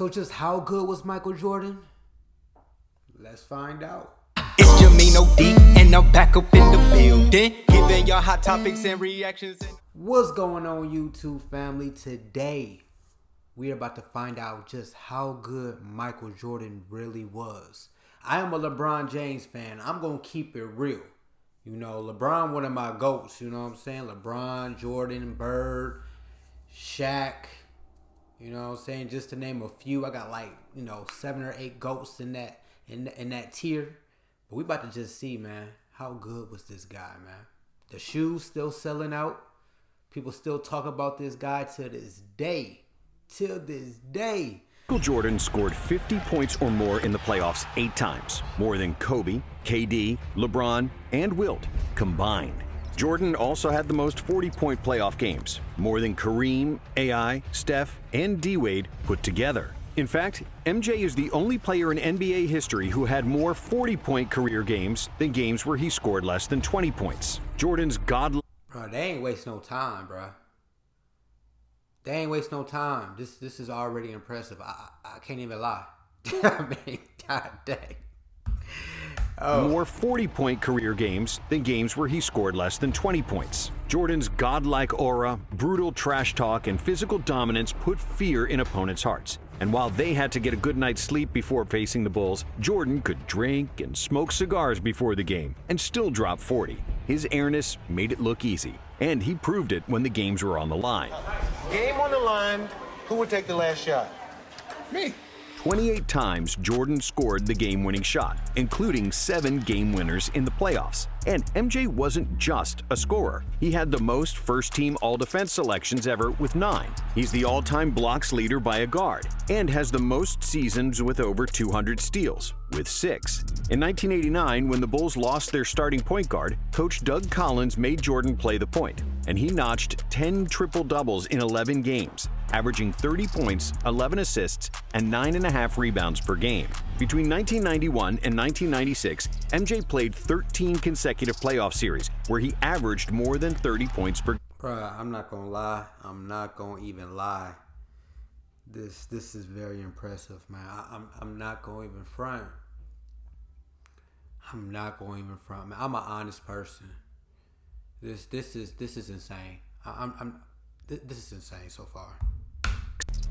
So just how good was Michael Jordan? Let's find out. It's JAMEENOD, and I'm back up in the building, giving y'all hot topics and reactions. What's going on, YouTube family? Today, we're about to find out just how good Michael Jordan really was. I am a LeBron James fan. I'm going to keep it real. You know, LeBron, one of my GOATs, you know what I'm saying? LeBron, Jordan, Bird, Shaq, you know what I'm saying? Just to name a few. I got like, 7 or 8 GOATs in that tier. But we about to just see, man, how good was this guy, man? The shoes still selling out. People still talk about this guy to this day. Till this day. Michael Jordan scored 50 points or more in the playoffs 8 times, more than Kobe, KD, LeBron, and Wilt combined. Jordan also had the most 40-point playoff games, more than Kareem, AI, Steph, and D-Wade put together. In fact, MJ is the only player in NBA history who had more 40-point career games than games where he scored less than 20 points. Jordan's godlike... Bro, they ain't waste no time, bro. They ain't waste no time. This is already impressive. I can't even lie. I mean, god dang. More 40-point career games than games where he scored less than 20 points. Jordan's godlike aura, brutal trash talk, and physical dominance put fear in opponents' hearts. And while they had to get a good night's sleep before facing the Bulls, Jordan could drink and smoke cigars before the game and still drop 40. His airness made it look easy, and he proved it when the games were on the line. Game on the line, who would take the last shot? Me. 28 times Jordan scored the game-winning shot, including 7 game winners in the playoffs. And MJ wasn't just a scorer. He had the most first-team all-defense selections ever with 9. He's the all-time blocks leader by a guard and has the most seasons with over 200 steals, with 6. In 1989, when the Bulls lost their starting point guard, Coach Doug Collins made Jordan play the point, and he notched 10 triple-doubles in 11 games, averaging 30 points, 11 assists, and 9.5 rebounds per game. Between 1991 and 1996, MJ played 13 consecutive playoff series where he averaged more than 30 points per game. Bruh, I'm not gonna lie. I'm not gonna even lie. This is very impressive, man. I'm not gonna even front. I'm not gonna even front, man. I'm an honest person. This is insane. This is insane so far.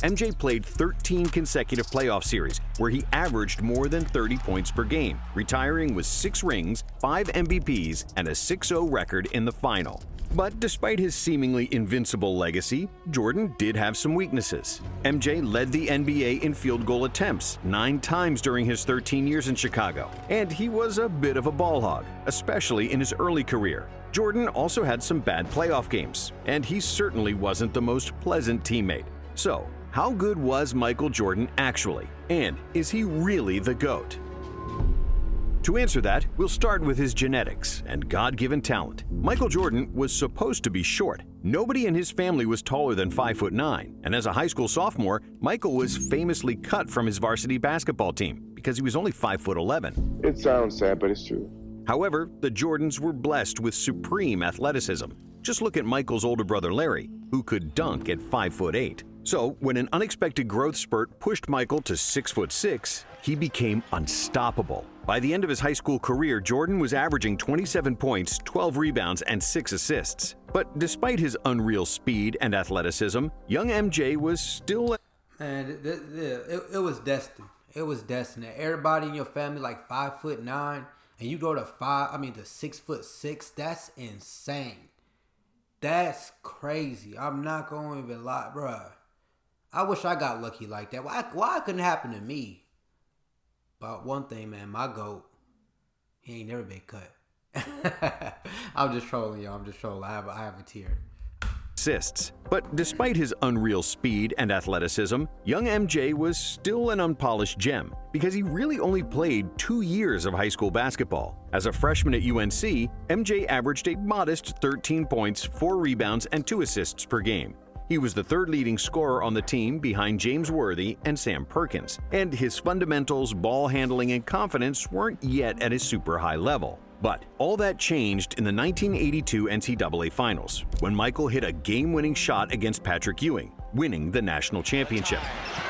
MJ played 13 consecutive playoff series where he averaged more than 30 points per game, retiring with 6 rings, 5 MVPs, and a 6-0 record in the final. But despite his seemingly invincible legacy, Jordan did have some weaknesses. MJ led the NBA in field goal attempts 9 times during his 13 years in Chicago, and he was a bit of a ball hog, especially in his early career. Jordan also had some bad playoff games, and he certainly wasn't the most pleasant teammate. So, how good was Michael Jordan actually? And is he really the GOAT? To answer that, we'll start with his genetics and God-given talent. Michael Jordan was supposed to be short. Nobody in his family was taller than 5'9", and as a high school sophomore, Michael was famously cut from his varsity basketball team because he was only 5'11". It sounds sad, but it's true. However, the Jordans were blessed with supreme athleticism. Just look at Michael's older brother Larry, who could dunk at 5'8". So, when an unexpected growth spurt pushed Michael to 6'6", he became unstoppable. By the end of his high school career, Jordan was averaging 27 points, 12 rebounds, and 6 assists. But despite his unreal speed and athleticism, young MJ was still... Man, it was destined. It was destined. Everybody in your family like 5'9", and you go to 6'6". That's insane. That's crazy. I'm not going to even lie, bruh. I wish I got lucky like that. Why it couldn't happen to me? But one thing, man, my GOAT, he ain't never been cut. I'm just trolling, y'all. I'm just trolling. I have a tier. Assists. But despite his unreal speed and athleticism, young MJ was still an unpolished gem because he really only played 2 years of high school basketball. As a freshman at UNC, MJ averaged a modest 13 points, 4 rebounds, and 2 assists per game. He was the 3rd leading scorer on the team behind James Worthy and Sam Perkins, and his fundamentals, ball handling, and confidence weren't yet at a super high level. But all that changed in the 1982 NCAA Finals, when Michael hit a game-winning shot against Patrick Ewing. winning the national championship.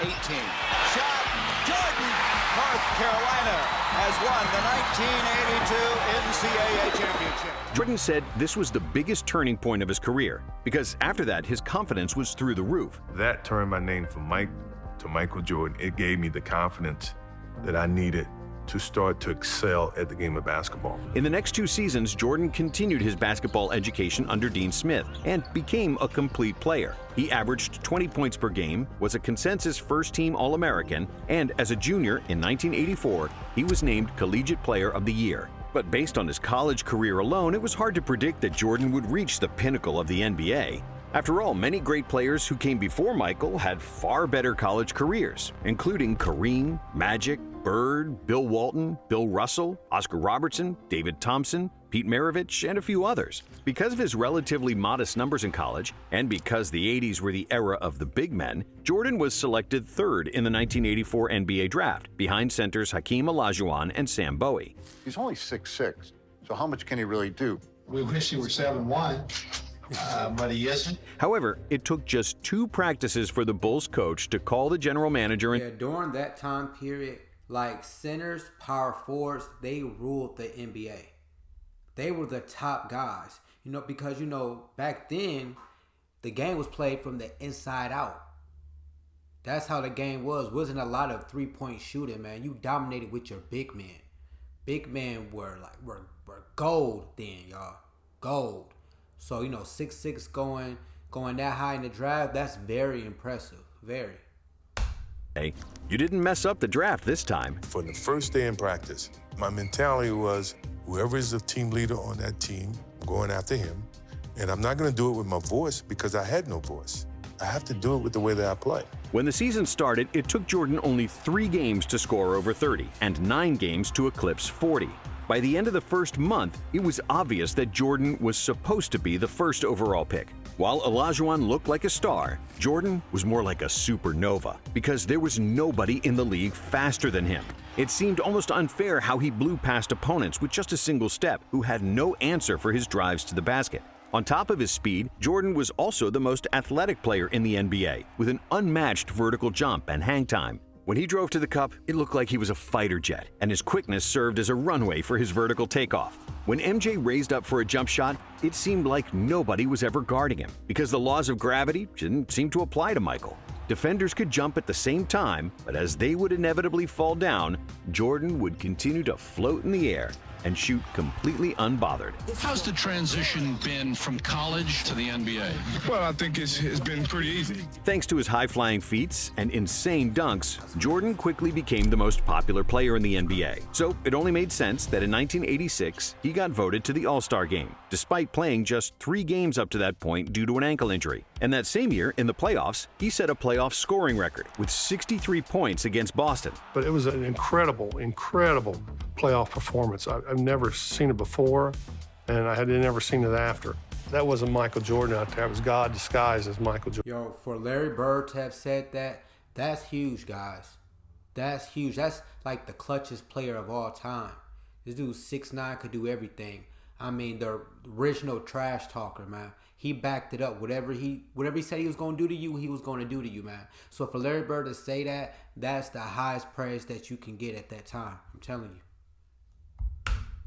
18. Shot. Jordan. North Carolina has won the 1982 NCAA championship. Jordan said this was the biggest turning point of his career because after that, his confidence was through the roof. That turned my name from Mike to Michael Jordan. It gave me the confidence that I needed to start to excel at the game of basketball. In the next 2 seasons, Jordan continued his basketball education under Dean Smith and became a complete player. He averaged 20 points per game, was a consensus first-team All-American, and as a junior in 1984, he was named Collegiate Player of the Year. But based on his college career alone, it was hard to predict that Jordan would reach the pinnacle of the NBA. After all, many great players who came before Michael had far better college careers, including Kareem, Magic, Bird, Bill Walton, Bill Russell, Oscar Robertson, David Thompson, Pete Maravich, and a few others. Because of his relatively modest numbers in college, and because the 80s were the era of the big men, Jordan was selected 3rd in the 1984 NBA draft, behind centers Hakeem Olajuwon and Sam Bowie. He's only 6'6", so how much can he really do? We wish he were 7'1", but he isn't. However, it took just 2 practices for the Bulls coach to call the general manager and during that time period, like centers, power forwards, they ruled the NBA. They were the top guys, because back then the game was played from the inside out. That's how the game was. Wasn't a lot of 3-point shooting, man. You dominated with your big men. Big men were gold then, y'all. Gold. So 6'6" going that high in the draft, that's very impressive. Very. Hey, you didn't mess up the draft this time. For the first day in practice, my mentality was whoever is the team leader on that team, I'm going after him. And I'm not going to do it with my voice because I had no voice. I have to do it with the way that I play. When the season started, it took Jordan only 3 games to score over 30 and 9 games to eclipse 40. By the end of the first month, it was obvious that Jordan was supposed to be the first overall pick. While Olajuwon looked like a star, Jordan was more like a supernova because there was nobody in the league faster than him. It seemed almost unfair how he blew past opponents with just a single step who had no answer for his drives to the basket. On top of his speed, Jordan was also the most athletic player in the NBA with an unmatched vertical jump and hang time. When he drove to the cup, it looked like he was a fighter jet, and his quickness served as a runway for his vertical takeoff. When MJ raised up for a jump shot, it seemed like nobody was ever guarding him because the laws of gravity didn't seem to apply to Michael. Defenders could jump at the same time, but as they would inevitably fall down, Jordan would continue to float in the air and shoot completely unbothered. How's the transition been from college to the NBA? Well, I think it's been pretty easy. Thanks to his high-flying feats and insane dunks, Jordan quickly became the most popular player in the NBA. So it only made sense that in 1986, he got voted to the All-Star game, despite playing just 3 games up to that point due to an ankle injury. And that same year, in the playoffs, he set a playoff scoring record with 63 points against Boston. But it was an incredible playoff performance. I've never seen it before, and I had never seen it after. That wasn't Michael Jordan out there. It was God disguised as Michael Jordan. Yo, for Larry Bird to have said that, that's huge, guys. That's huge. That's like the clutchest player of all time. This dude 6'9", could do everything. I mean, the original trash talker, man. He backed it up. Whatever he said he was going to do to you, he was going to do to you, man. So for Larry Bird to say that, that's the highest praise that you can get at that time. I'm telling you.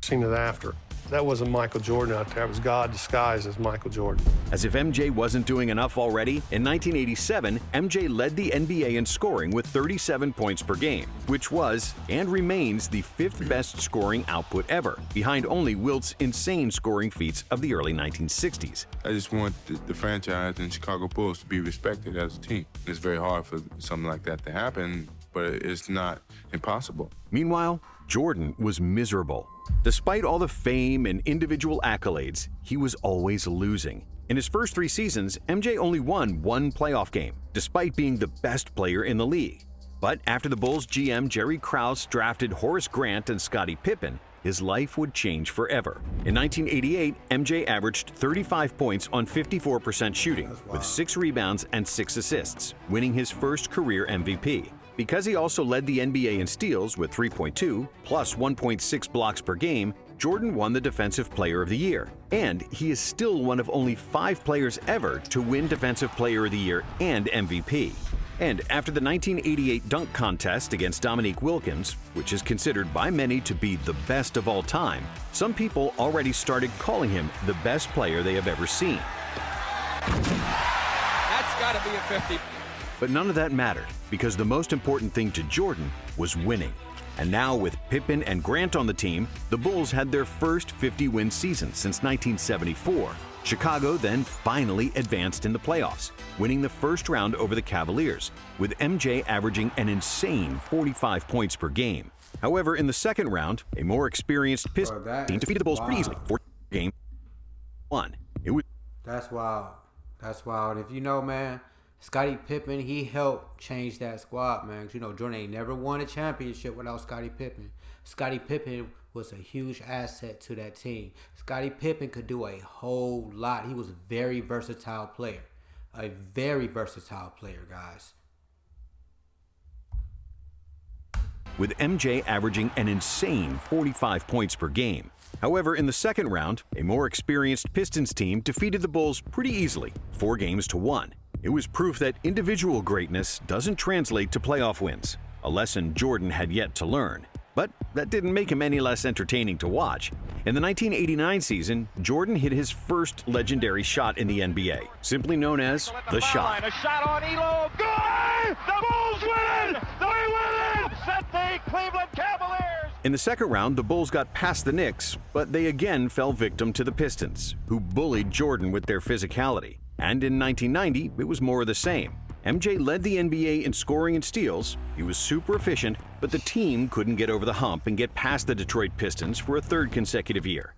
Seen it after. That wasn't Michael Jordan out there. It was God disguised as Michael Jordan. As if MJ wasn't doing enough already, in 1987, MJ led the NBA in scoring with 37 points per game, which was and remains the 5th best scoring output ever, behind only Wilt's insane scoring feats of the early 1960s. I just want the franchise and Chicago Bulls to be respected as a team. It's very hard for something like that to happen, but it's not impossible. Meanwhile, Jordan was miserable. Despite all the fame and individual accolades, he was always losing. In his first 3 seasons, MJ only won 1 playoff game, despite being the best player in the league. But after the Bulls GM Jerry Krause drafted Horace Grant and Scottie Pippen, his life would change forever. In 1988, MJ averaged 35 points on 54% shooting, with 6 rebounds and 6 assists, winning his first career MVP. Because he also led the NBA in steals with 3.2 plus 1.6 blocks per game, Jordan won the Defensive Player of the Year, and he is still one of only 5 players ever to win Defensive Player of the Year and MVP. And after the 1988 dunk contest against Dominique Wilkins, which is considered by many to be the best of all time, some people already started calling him the best player they have ever seen. That's got to be a 50. But none of that mattered, because the most important thing to Jordan was winning. And now with Pippen and Grant on the team, the Bulls had their first 50-win season since 1974. Chicago then finally advanced in the playoffs, winning the first round over the Cavaliers, with MJ averaging an insane 45 points per game. However, in the second round, a more experienced Pistons team defeated the Bulls pretty easily for game 1. That's wild. That's wild. If you know, man, Scottie Pippen, he helped change that squad, man. 'Cause you know, Jordan ain't never won a championship without Scottie Pippen. Scottie Pippen was a huge asset to that team. Scottie Pippen could do a whole lot. He was a very versatile player. A very versatile player, guys. With MJ averaging an insane 45 points per game. However, in the second round, a more experienced Pistons team defeated the Bulls pretty easily, 4 games to 1. It was proof that individual greatness doesn't translate to playoff wins, a lesson Jordan had yet to learn. But that didn't make him any less entertaining to watch. In the 1989 season, Jordan hit his first legendary shot in the NBA, simply known as the shot. A shot on Elo. Good! The Bulls win it! They win it! Set the Cleveland Cavaliers! In the second round, the Bulls got past the Knicks, but they again fell victim to the Pistons, who bullied Jordan with their physicality. And in 1990, it was more of the same. MJ led the NBA in scoring and steals. He was super efficient, but the team couldn't get over the hump and get past the Detroit Pistons for a third consecutive year.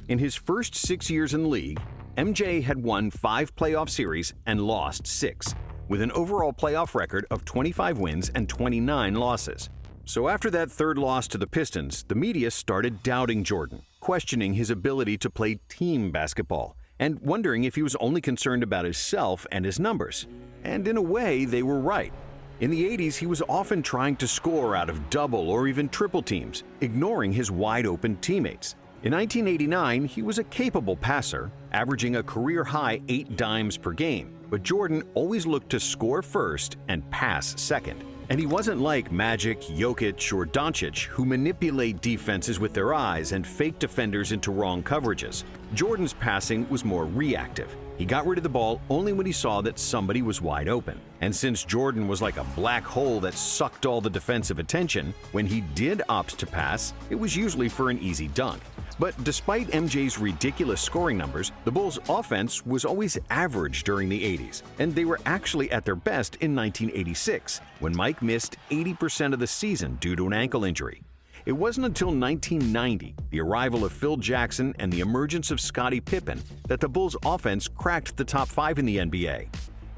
In his first 6 years in the league, MJ had won 5 playoff series and lost 6, with an overall playoff record of 25 wins and 29 losses. So after that third loss to the Pistons, the media started doubting Jordan, questioning his ability to play team basketball, and wondering if he was only concerned about himself and his numbers. And in a way, they were right. In the 80s, he was often trying to score out of double or even triple teams, ignoring his wide-open teammates. In 1989, he was a capable passer, averaging a career-high 8 dimes per game, but Jordan always looked to score first and pass second. And he wasn't like Magic, Jokic, or Doncic, who manipulate defenses with their eyes and fake defenders into wrong coverages. Jordan's passing was more reactive. He got rid of the ball only when he saw that somebody was wide open. And since Jordan was like a black hole that sucked all the defensive attention, when he did opt to pass, it was usually for an easy dunk. But despite MJ's ridiculous scoring numbers, the Bulls' offense was always average during the 80s, and they were actually at their best in 1986, when Mike missed 80% of the season due to an ankle injury. It wasn't until 1990, the arrival of Phil Jackson and the emergence of Scottie Pippen, that the Bulls' offense cracked the top 5 in the NBA.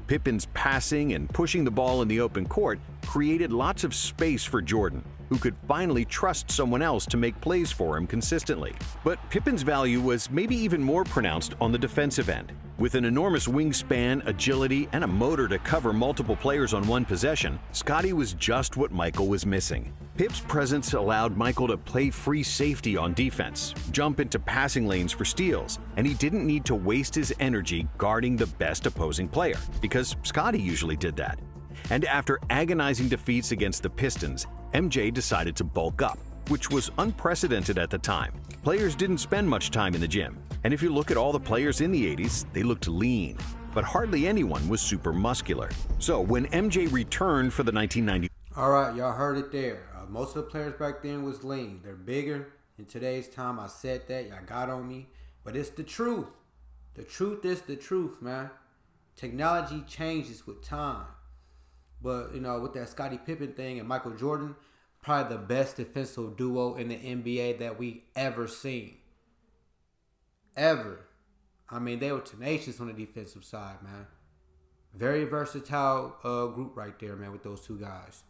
Pippen's passing and pushing the ball in the open court created lots of space for Jordan, who could finally trust someone else to make plays for him consistently. But Pippen's value was maybe even more pronounced on the defensive end. With an enormous wingspan, agility, and a motor to cover multiple players on one possession, Scottie was just what Michael was missing. Pip's presence allowed Michael to play free safety on defense, jump into passing lanes for steals, and he didn't need to waste his energy guarding the best opposing player, because Scottie usually did that. And after agonizing defeats against the Pistons, MJ decided to bulk up, which was unprecedented at the time. Players didn't spend much time in the gym, and if you look at all the players in the 80s, they looked lean, but hardly anyone was super muscular. So when MJ returned for the 1990... All right, y'all heard it there. Most of the players back then was lean. They're bigger. In today's time, I said that. Y'all got on me. But it's the truth. The truth is the truth, man. Technology changes with time. But, you know, with that Scottie Pippen thing and Michael Jordan, probably the best defensive duo in the NBA that we ever seen. Ever. I mean, they were tenacious on the defensive side, man. Very versatile group right there, man, with those two guys.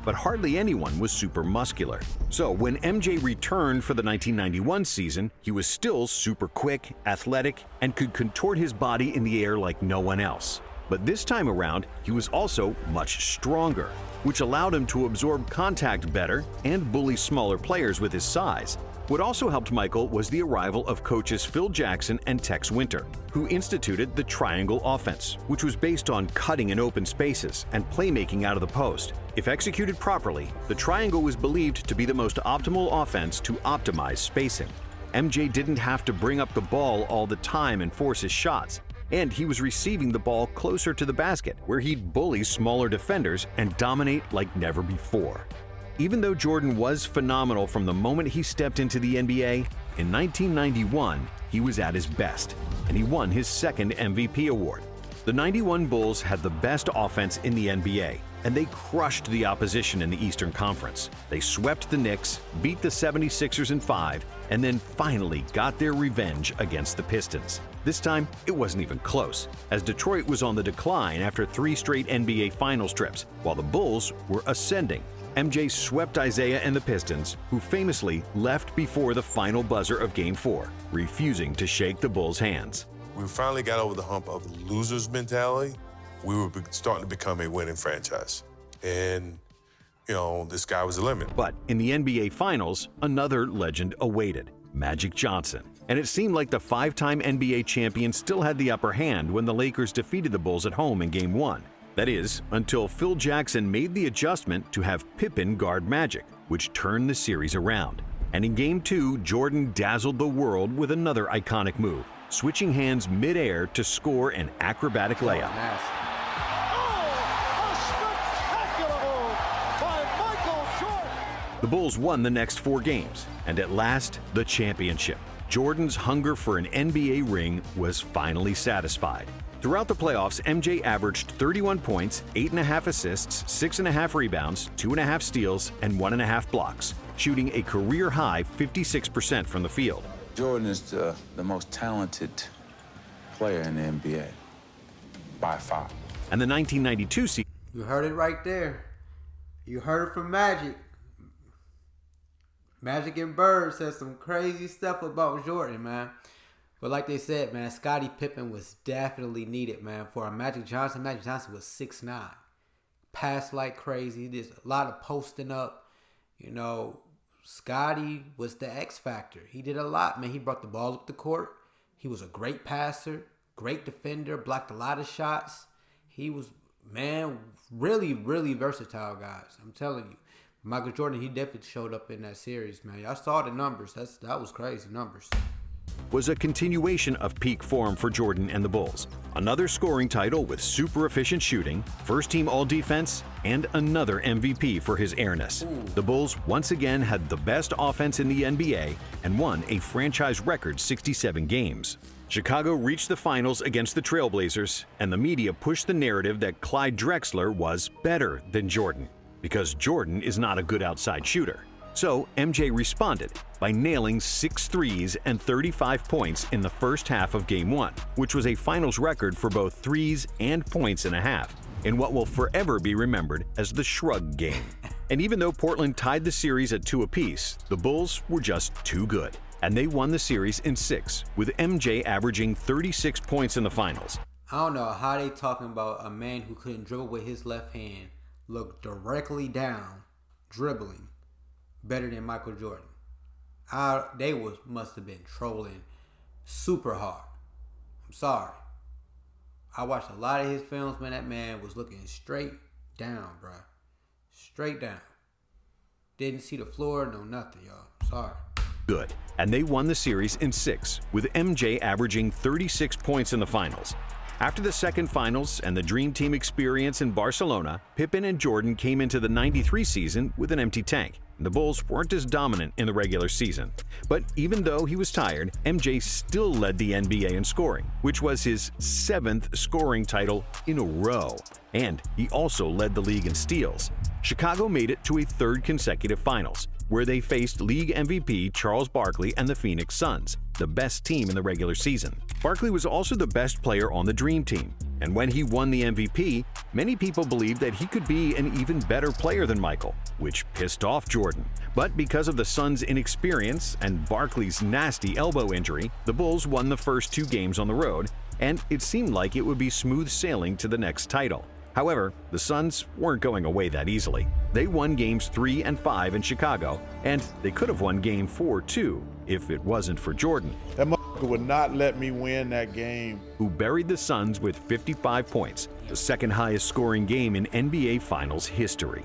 But hardly anyone was super muscular. So when MJ returned for the 1991 season, he was still super quick, athletic, and could contort his body in the air like no one else. But this time around, he was also much stronger, which allowed him to absorb contact better and bully smaller players with his size. What also helped Michael was the arrival of coaches Phil Jackson and Tex Winter, who instituted the triangle offense, which was based on cutting in open spaces and playmaking out of the post. If executed properly, the triangle was believed to be the most optimal offense to optimize spacing. MJ didn't have to bring up the ball all the time and force his shots, and he was receiving the ball closer to the basket, where he'd bully smaller defenders and dominate like never before. Even though Jordan was phenomenal from the moment he stepped into the NBA, in 1991, he was at his best, and he won his second MVP award. The 91 Bulls had the best offense in the NBA, and they crushed the opposition in the Eastern Conference. They swept the Knicks, beat the 76ers in 5, and then finally got their revenge against the Pistons. This time, it wasn't even close, as Detroit was on the decline after 3 straight NBA Finals trips, while the Bulls were ascending. MJ swept Isaiah and the Pistons, who famously left before the final buzzer of Game 4, refusing to shake the Bulls' hands. We finally got over the hump of loser's mentality. We were starting to become a winning franchise. And, the sky was the limit. But in the NBA Finals, another legend awaited, Magic Johnson. And it seemed like the 5-time NBA champion still had the upper hand when the Lakers defeated the Bulls at home in Game 1. That is, until Phil Jackson made the adjustment to have Pippen guard Magic, which turned the series around. And in Game 2, Jordan dazzled the world with another iconic move, switching hands mid-air to score an acrobatic layup. The Bulls won the next 4 games, and at last, the championship. Jordan's hunger for an NBA ring was finally satisfied. Throughout the playoffs, MJ averaged 31 points, 8.5 assists, 6.5 rebounds, 2.5 steals, and 1.5 blocks, shooting a career-high 56% from the field. Jordan is the most talented player in the NBA, by far. And the 1992 season... You heard it right there. You heard it from Magic. Magic and Bird said some crazy stuff about Jordan, man. But like they said, man, Scottie Pippen was definitely needed, man. For a Magic Johnson was 6'9". Passed like crazy. There's a lot of posting up. Scottie was the X factor. He did a lot, man. He brought the ball up the court. He was a great passer, great defender, blocked a lot of shots. He was, man, really, really versatile, guys. I'm telling you. Michael Jordan, he definitely showed up in that series, man. Y'all saw the numbers. That was crazy numbers. Was a continuation of peak form for Jordan and the Bulls. Another scoring title with super efficient shooting, first-team all-defense, and another MVP for his airness. The Bulls once again had the best offense in the NBA and won a franchise record 67 games. Chicago reached the finals against the Trailblazers, and the media pushed the narrative that Clyde Drexler was better than Jordan, because Jordan is not a good outside shooter. So MJ responded by nailing 6 threes and 35 points in the first half of Game 1, which was a finals record for both threes and points in a half, in what will forever be remembered as the Shrug Game. And even though Portland tied the series at 2 apiece, the Bulls were just too good, and they won the series in 6, with MJ averaging 36 points in the finals. I don't know how they talking about a man who couldn't dribble with his left hand, look directly down, dribbling, better than Michael Jordan. They must have been trolling super hard. I'm sorry. I watched a lot of his films, man. That man was looking straight down, bro. Straight down. Didn't see the floor, no nothing, y'all. Sorry. Good. And they won the series in 6, with MJ averaging 36 points in the finals. After the second finals and the Dream Team experience in Barcelona, Pippen and Jordan came into the 93 season with an empty tank. The Bulls weren't as dominant in the regular season. But even though he was tired, MJ still led the NBA in scoring, which was his 7th scoring title in a row. And he also led the league in steals. Chicago made it to a 3rd consecutive finals, where they faced league MVP Charles Barkley and the Phoenix Suns, the best team in the regular season. Barkley was also the best player on the Dream Team, and when he won the MVP, many people believed that he could be an even better player than Michael, which pissed off Jordan. But because of the Suns' inexperience and Barkley's nasty elbow injury, the Bulls won the first 2 games on the road, and it seemed like it would be smooth sailing to the next title. However, the Suns weren't going away that easily. They won games 3 and 5 in Chicago, and they could have won game 4 too if it wasn't for Jordan. That motherfucker would not let me win that game. Who buried the Suns with 55 points, the second highest scoring game in NBA Finals history.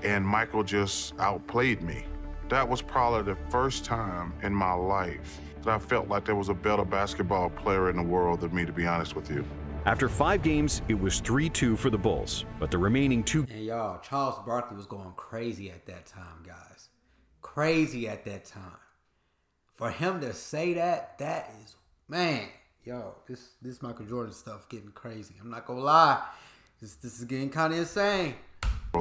And Michael just outplayed me. That was probably the first time in my life that I felt like there was a better basketball player in the world than me, to be honest with you. After 5 games, it was 3-2 for the Bulls, but the remaining 2... And y'all, Charles Barkley was going crazy at that time, guys. Crazy at that time. For him to say that, that is, man, yo, this Michael Jordan stuff getting crazy. I'm not gonna lie, this is getting kind of insane.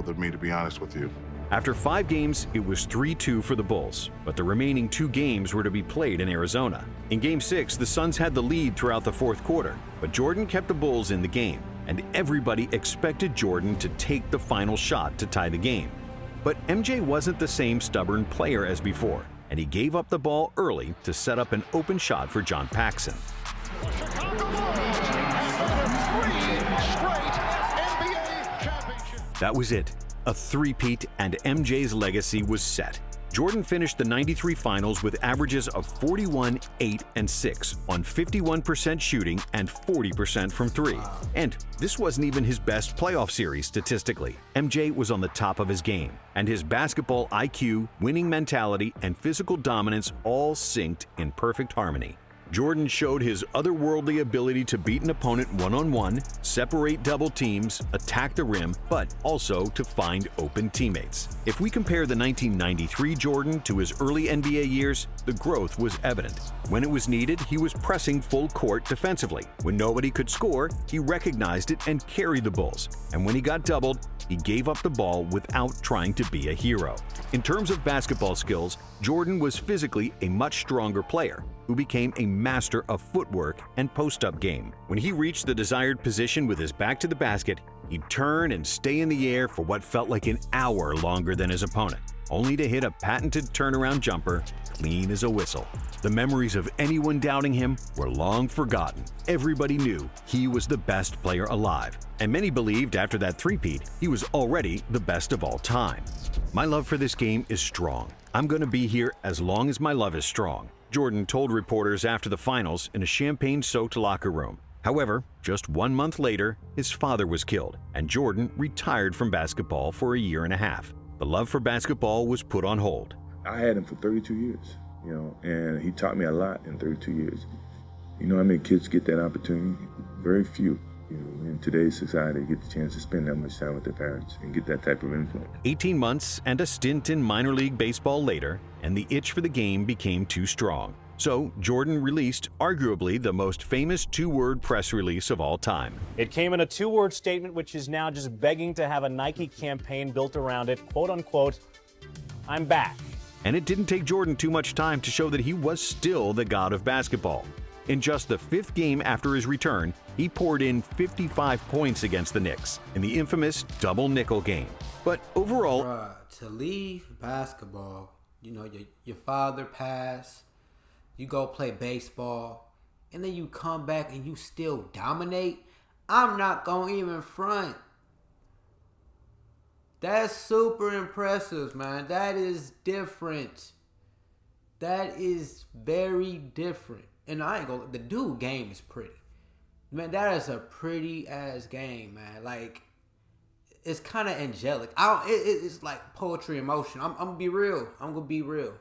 Than me, to be honest with you. After 5 games, it was 3-2 for the Bulls, but the remaining 2 games were to be played in Arizona. In Game 6, the Suns had the lead throughout the fourth quarter, but Jordan kept the Bulls in the game, and everybody expected Jordan to take the final shot to tie the game. But MJ wasn't the same stubborn player as before, and he gave up the ball early to set up an open shot for John Paxson. That was it. A three-peat, and MJ's legacy was set. Jordan finished the '93 finals with averages of 41, 8, and 6 on 51% shooting and 40% from 3. And this wasn't even his best playoff series statistically. MJ was on the top of his game, and his basketball IQ, winning mentality, and physical dominance all synced in perfect harmony. Jordan showed his otherworldly ability to beat an opponent one-on-one, separate double teams, attack the rim, but also to find open teammates. If we compare the 1993 Jordan to his early NBA years, the growth was evident. When it was needed, he was pressing full court defensively. When nobody could score, he recognized it and carried the Bulls. And when he got doubled, he gave up the ball without trying to be a hero. In terms of basketball skills, Jordan was physically a much stronger player who became a master of footwork and post-up game. When he reached the desired position with his back to the basket, he'd turn and stay in the air for what felt like an hour longer than his opponent, only to hit a patented turnaround jumper clean as a whistle. The memories of anyone doubting him were long forgotten. Everybody knew he was the best player alive, and many believed after that three-peat, he was already the best of all time. My love for this game is strong. I'm going to be here as long as my love is strong, Jordan told reporters after the finals in a champagne-soaked locker room. However, just 1 month later, his father was killed, and Jordan retired from basketball for a year and a half. The love for basketball was put on hold. I had him for 32 years, and he taught me a lot in 32 years. You know how many kids get that opportunity? Very few. In today's society, get the chance to spend that much time with their parents and get that type of influence. 18 months and a stint in minor league baseball later, and the itch for the game became too strong. So Jordan released arguably the most famous 2-word press release of all time. It came in a 2-word statement which is now just begging to have a Nike campaign built around it, quote unquote, "I'm back." And it didn't take Jordan too much time to show that he was still the god of basketball. In just the 5th game after his return, he poured in 55 points against the Knicks in the infamous double nickel game. But overall, to leave basketball, your father passed, you go play baseball, and then you come back and you still dominate, I'm not going to even front. That's super impressive, man. That is different. That is very different. And I ain't gonna, the dude game is pretty. Man, that is a pretty ass game, man. Like, it's kind of angelic. It's like poetry in motion. I'm gonna be real. I'm gonna be real.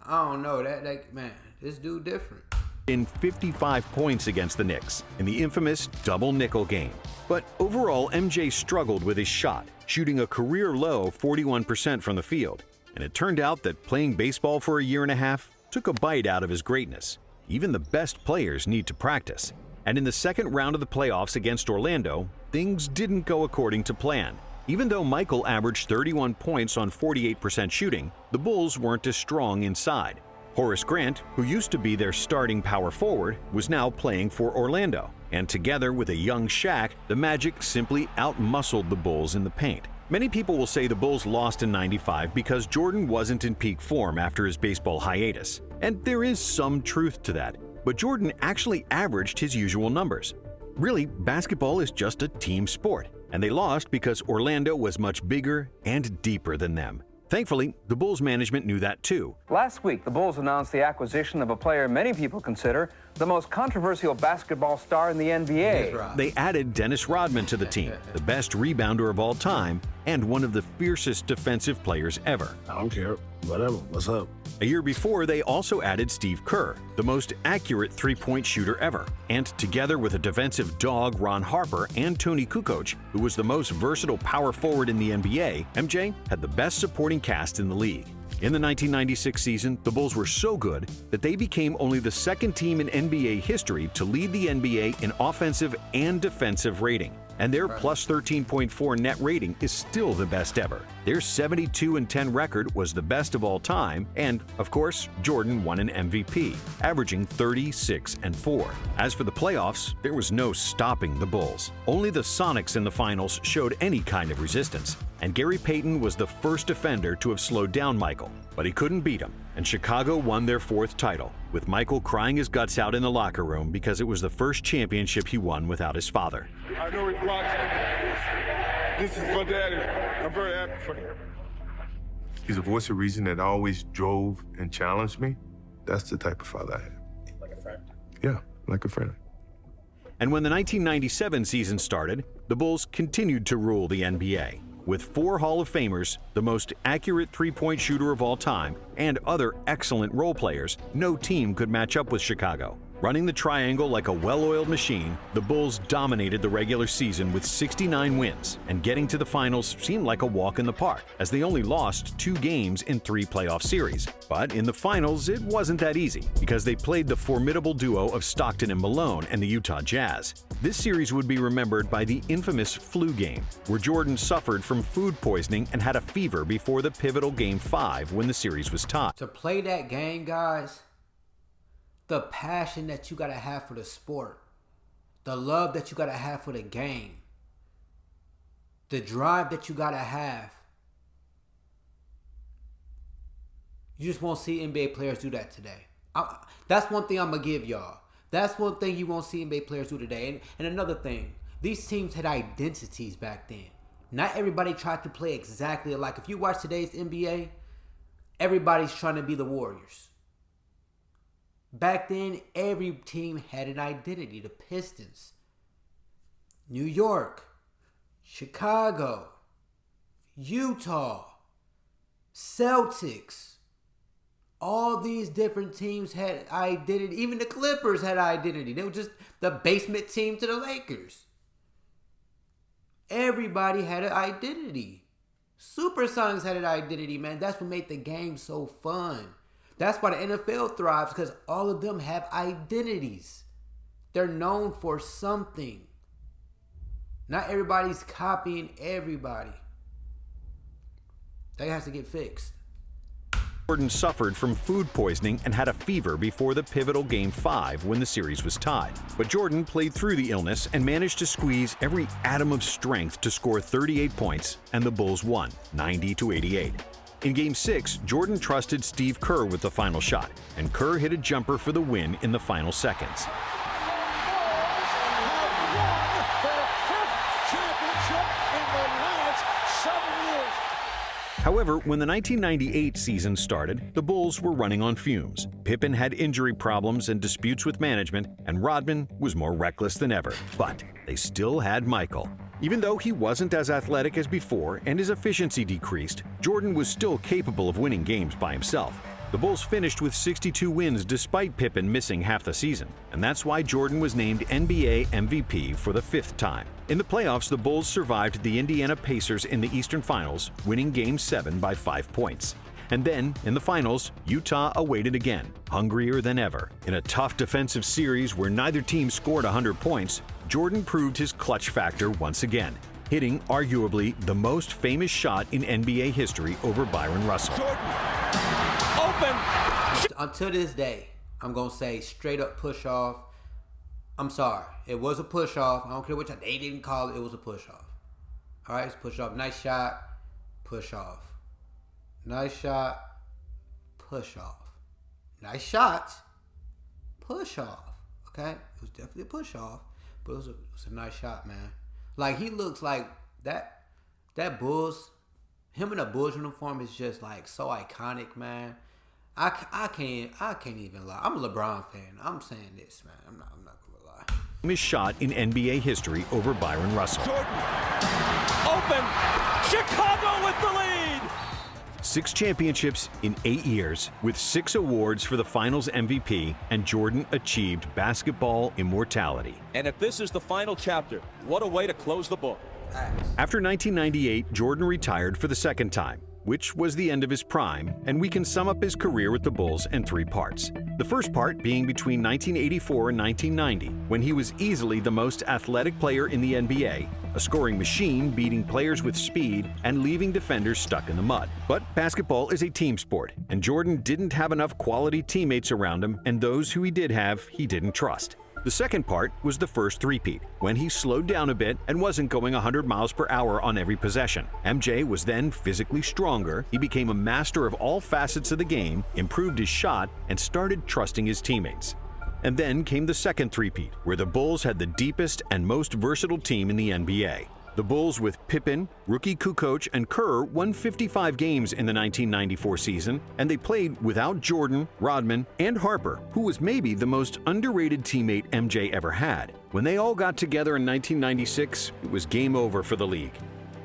I don't know that man. This dude different. In 55 points against the Knicks in the infamous double nickel game. But overall, MJ struggled with his shot, shooting a career low 41% from the field. And it turned out that playing baseball for a year and a half took a bite out of his greatness. Even the best players need to practice. And in the second round of the playoffs against Orlando, things didn't go according to plan. Even though Michael averaged 31 points on 48% shooting, the Bulls weren't as strong inside. Horace Grant, who used to be their starting power forward, was now playing for Orlando. And together with a young Shaq, the Magic simply outmuscled the Bulls in the paint. Many people will say the Bulls lost in '95 because Jordan wasn't in peak form after his baseball hiatus. And there is some truth to that, but Jordan actually averaged his usual numbers. Really, basketball is just a team sport, and they lost because Orlando was much bigger and deeper than them. Thankfully, the Bulls management knew that too. Last week, the Bulls announced the acquisition of a player many people consider the most controversial basketball star in the NBA. They added Dennis Rodman to the team, the best rebounder of all time, and one of the fiercest defensive players ever. I don't care. Whatever. What's up? A year before, they also added Steve Kerr, the most accurate three-point shooter ever. And together with a defensive dog, Ron Harper, and Tony Kukoc, who was the most versatile power forward in the NBA, MJ had the best supporting cast in the league. In the 1996 season, the Bulls were so good that they became only the second team in NBA history to lead the NBA in offensive and defensive rating. And their plus 13.4 net rating is still the best ever. Their 72-10 record was the best of all time, and of course, Jordan won an MVP, averaging 36-4. As for the playoffs, there was no stopping the Bulls. Only the Sonics in the finals showed any kind of resistance, and Gary Payton was the first defender to have slowed down Michael, but he couldn't beat him, and Chicago won their fourth title, with Michael crying his guts out in the locker room because it was the first championship he won without his father. I know he's watching. This is for Daddy. I'm very happy for him. He's a voice of reason that always drove and challenged me. That's the type of father I had. Like a friend? Yeah, like a friend. And when the 1997 season started, the Bulls continued to rule the NBA. With 4 Hall of Famers, the most accurate three-point shooter of all time, and other excellent role players, no team could match up with Chicago. Running the triangle like a well-oiled machine, the Bulls dominated the regular season with 69 wins, and getting to the finals seemed like a walk in the park, as they only lost 2 games in 3 playoff series. But in the finals, it wasn't that easy, because they played the formidable duo of Stockton and Malone and the Utah Jazz. This series would be remembered by the infamous flu game, where Jordan suffered from food poisoning and had a fever before the pivotal Game 5 when the series was tied. To play that game, guys, the passion that you gotta have for the sport, the love that you gotta have for the game, the drive that you gotta have. You just won't see NBA players do that today. That's one thing I'm gonna give y'all. That's one thing you won't see NBA players do today. And another thing, these teams had identities back then. Not everybody tried to play exactly alike. If you watch today's NBA, everybody's trying to be the Warriors. Back then, every team had an identity. The Pistons, New York, Chicago, Utah, Celtics. All these different teams had identity. Even the Clippers had identity. They were just the basement team to the Lakers. Everybody had an identity. Supersonics had an identity, man. That's what made the game so fun. That's why the NFL thrives, because all of them have identities. They're known for something. Not everybody's copying everybody. That has to get fixed. Jordan suffered from food poisoning and had a fever before the pivotal Game 5 when the series was tied. But Jordan played through the illness and managed to squeeze every atom of strength to score 38 points, and the Bulls won, 90-88. In Game 6, Jordan trusted Steve Kerr with the final shot, and Kerr hit a jumper for the win in the final seconds. However, when the 1998 season started, the Bulls were running on fumes. Pippen had injury problems and disputes with management, and Rodman was more reckless than ever. But they still had Michael. Even though he wasn't as athletic as before and his efficiency decreased, Jordan was still capable of winning games by himself. The Bulls finished with 62 wins despite Pippen missing half the season, and that's why Jordan was named NBA MVP for the 5th time. In the playoffs, the Bulls survived the Indiana Pacers in the Eastern Finals, winning Game 7 by 5 points. And then, in the finals, Utah awaited again, hungrier than ever. In a tough defensive series where neither team scored 100 points, Jordan proved his clutch factor once again, hitting arguably the most famous shot in NBA history over Byron Russell. Jordan, open! Until this day, I'm going to say straight up push off. I'm sorry. It was a push off. I don't care what they didn't call it. It was a push off. All right, it's push off. Nice shot, push off. Nice shot, push off. Nice shot, push off. Okay? It was definitely a push off. But it was a nice shot, man. Like, he looks like that Bulls, him in a Bulls uniform is just like so iconic, man. I can't even lie. I'm a LeBron fan. I'm saying this, man. I'm not gonna lie. His shot in NBA history over Byron Russell. Jordan, open, Chicago with the lead. 6 championships in 8 years, with 6 awards for the Finals MVP, and Jordan achieved basketball immortality. And if this is the final chapter, what a way to close the book. After 1998, Jordan retired for the second time, which was the end of his prime, and we can sum up his career with the Bulls in 3 parts. The first part being between 1984 and 1990, when he was easily the most athletic player in the NBA, a scoring machine beating players with speed and leaving defenders stuck in the mud. But basketball is a team sport, and Jordan didn't have enough quality teammates around him, and those who he did have, he didn't trust. The second part was the first three-peat, when he slowed down a bit and wasn't going 100 miles per hour on every possession. MJ was then physically stronger, he became a master of all facets of the game, improved his shot, and started trusting his teammates. And then came the second three-peat, where the Bulls had the deepest and most versatile team in the NBA. The Bulls with Pippen, rookie Kukoc, and Kerr won 55 games in the 1994 season, and they played without Jordan, Rodman, and Harper, who was maybe the most underrated teammate MJ ever had. When they all got together in 1996, it was game over for the league.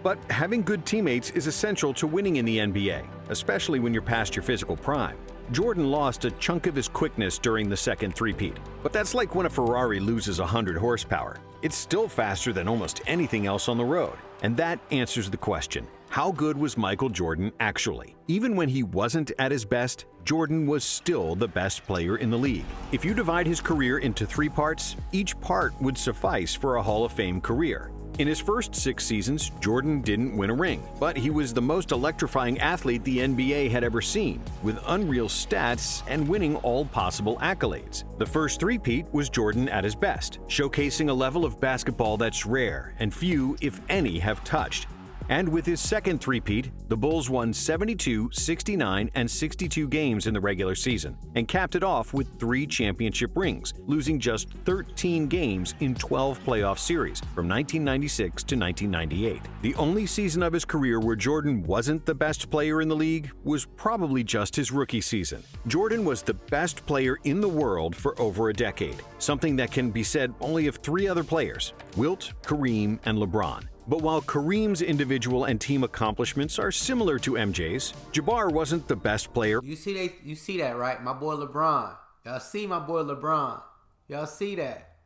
But having good teammates is essential to winning in the NBA, especially when you're past your physical prime. Jordan lost a chunk of his quickness during the second three-peat, but that's like when a Ferrari loses 100 horsepower. It's still faster than almost anything else on the road. And that answers the question, how good was Michael Jordan actually? Even when he wasn't at his best, Jordan was still the best player in the league. If you divide his career into 3 parts, each part would suffice for a Hall of Fame career. In his first 6 seasons, Jordan didn't win a ring, but he was the most electrifying athlete the NBA had ever seen, with unreal stats and winning all possible accolades. The first three-peat was Jordan at his best, showcasing a level of basketball that's rare and few, if any, have touched. And with his second three-peat, the Bulls won 72, 69, and 62 games in the regular season, and capped it off with 3 championship rings, losing just 13 games in 12 playoff series from 1996 to 1998. The only season of his career where Jordan wasn't the best player in the league was probably just his rookie season. Jordan was the best player in the world for over a decade, something that can be said only of 3 other players: Wilt, Kareem, and LeBron. But while Kareem's individual and team accomplishments are similar to MJ's, Jabbar wasn't the best player. You see that, right? My boy LeBron. Y'all see my boy LeBron. Y'all see that.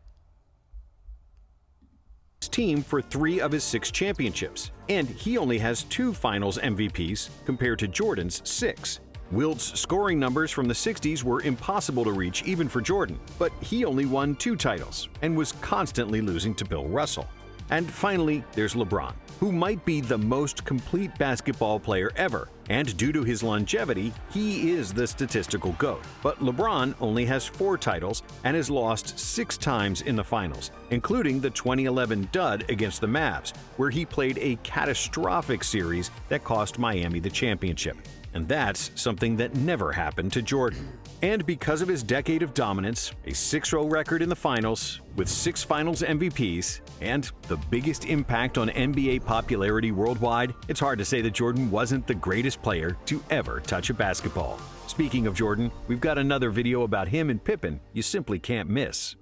Team for 3 of his 6 championships, and he only has 2 Finals MVPs compared to Jordan's 6. Wilt's scoring numbers from the 60s were impossible to reach even for Jordan, but he only won 2 titles and was constantly losing to Bill Russell. And finally, there's LeBron, who might be the most complete basketball player ever, and due to his longevity, he is the statistical GOAT. But LeBron only has 4 titles and has lost 6 times in the finals, including the 2011 dud against the Mavs, where he played a catastrophic series that cost Miami the championship. And that's something that never happened to Jordan. And because of his decade of dominance, a 6-0 record in the finals, with 6 Finals MVPs, and the biggest impact on NBA popularity worldwide, it's hard to say that Jordan wasn't the greatest player to ever touch a basketball. Speaking of Jordan, we've got another video about him and Pippen you simply can't miss.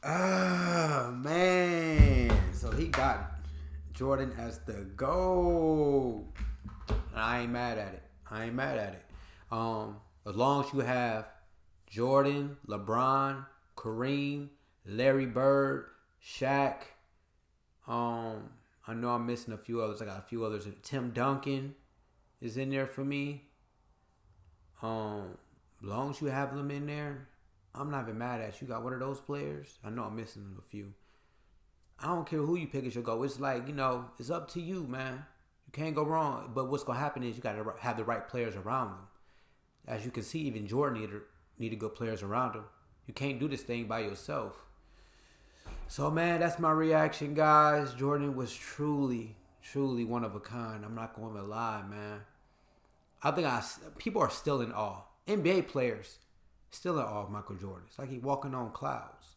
Oh, man. So he got Jordan as the GOAT. And I ain't mad at it. As long as you have Jordan, LeBron, Kareem, Larry Bird, Shaq. I know I'm missing a few others. I got a few others. Tim Duncan is in there for me. As long as you have them in there, I'm not even mad at you. Got one of those players. I know I'm missing a few. I don't care who you pick as your GOAT. It's like, it's up to you, man. You can't go wrong. But what's going to happen is you got to have the right players around them. As you can see, even Jordan needed good players around him. You can't do this thing by yourself. So, man, that's my reaction, guys. Jordan was truly, truly one of a kind. I'm not going to lie, man. I think people are still in awe. NBA players still in awe of Michael Jordan. It's like he's walking on clouds.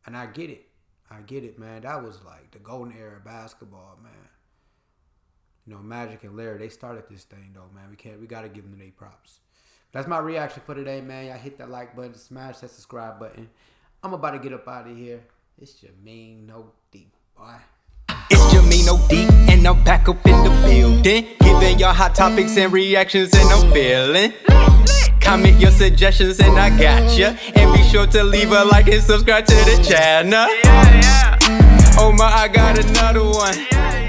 And I get it. I get it, man. That was like the golden era of basketball, man. You know, Magic and Larry, they started this thing, though, man. We got to give them their props. That's my reaction for today, man. Y'all hit that like button, smash that subscribe button. I'm about to get up out of here. It's JAMEENOD, boy. It's JAMEENOD, and I'm back up in the building, giving y'all hot topics and reactions, and I'm feeling. Comment your suggestions and I got ya. And be sure to leave a like and subscribe to the channel. Oh my, I got another one.